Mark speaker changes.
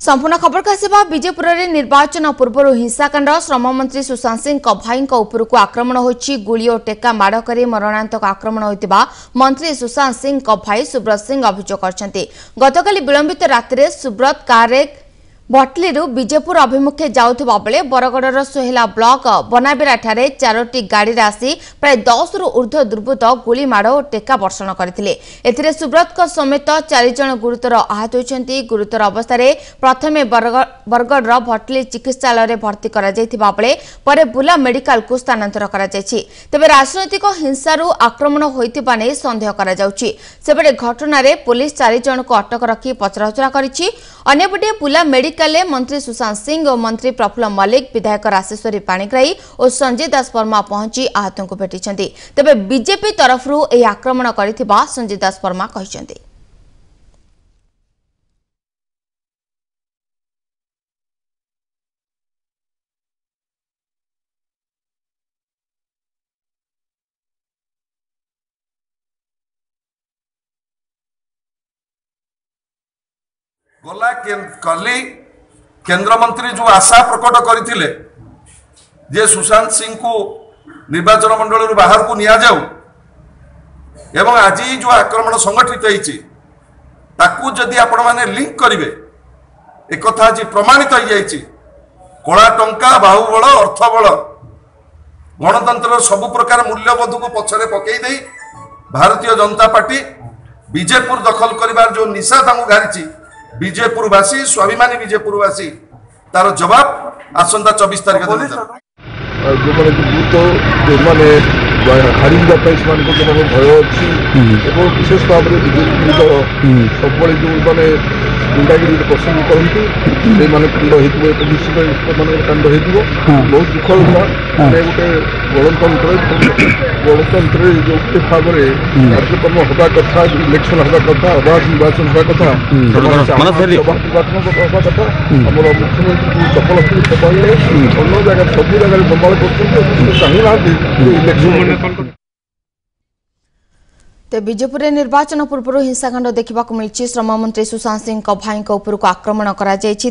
Speaker 1: संपूर्ण खबर का सेवा विजयपुर में निर्वाचन पूर्व हिंसाकांड श्रम मंत्री सुशांत सिंह भाई उपरकू आक्रमण होछि। गुली और टेका माड़ कर मरणांतक आक्रमण होइतिबा मंत्री सुशांत सिंह भाई सुब्रत सिंह अभियोग करछन्ति। गतकाली विलंबित रात्रि सुब्रत कार भटली विजयपुर अभिमुखे जाउथबा बेले बरगड़र सोहेला ब्लॉक बनाबेरा ठारे 4टी गाड़ी आसी प्राय 10 रु ऊर्ध्व दुर्बृत्त गुली माड़ और टेका वर्षण करथिले। एथिरे सुब्रत समेत 4 जन गुरुतर आहत होइछन्ति। गुरुतर अवस्था प्रथमे बरगड़र भटली चिकित्सालय भर्ती करा जायथिबा बेले परे बुला मेडिकल को स्थानांतर करा जायछि। तेबे राजनैतिक हिंसारु आक्रमण होइतिबा नै संदेह करा जाउछि। सेबेले घटना रे पुलिस 4 जन को अटक रखी पचराउचरा करिछि। अन्यपटे बुला मेडिकल मंत्री सुशांत सिंह और मंत्री प्रफुल्ल मल्लिक विधायक राशेश्वरी पाणिग्राही और संजय दास वर्मा पहुंची आहतों को भेटिछन्ति। तेबे बीजेपी तरफरु एही आक्रमण करिथिबा संजय दास वर्मा कहिछन्ति।
Speaker 2: गला कली केंद्र मंत्री जो आशा प्रकट करथिले जे सुशांत सिंह को निर्वाचन मंडल बाहर को निया जाऊ एवं आज जो आक्रमण संगठित होइछि ताकू जदि आपण माने लिंक करिवे एक कथा आज प्रमाणित हो जाइछि। कला टंका बाहुबल अर्थबल गणतंत्र सबु प्रकार मूल्यबोध को पछरे पकई दे भारतीय जनता पार्टी विजयपुर दखल करिबार जो निशा तांगु घारिछि विजयपुरवासी स्वाभिमानी विजयपुरवासी तार जवाब आसंता 24 तारिख दिन
Speaker 3: जो मैंने हारी भय अच्छी विशेष भाव में बीजेपी दल सब जो मैंने गुंडागिरी पसंद करती एक निश्चित कांड हो बहुत दुख लगा। गोटे गणतंत्र जो भाव में कार्यक्रम हवा कथा इलेक्शन हवा कथा अबाध निर्वाचन हवा कथा निर्वाचन हवा कथा आम मुख्यमंत्री चपल कहले अन्य जगह सब जगह बंबाल कर
Speaker 1: विजयपुर निर्वाचन पूर्व हिंसाकांड देखा मिली। श्रम मंत्री सुशांत सिंह भाई उपरकू आक्रमण करा जायछि।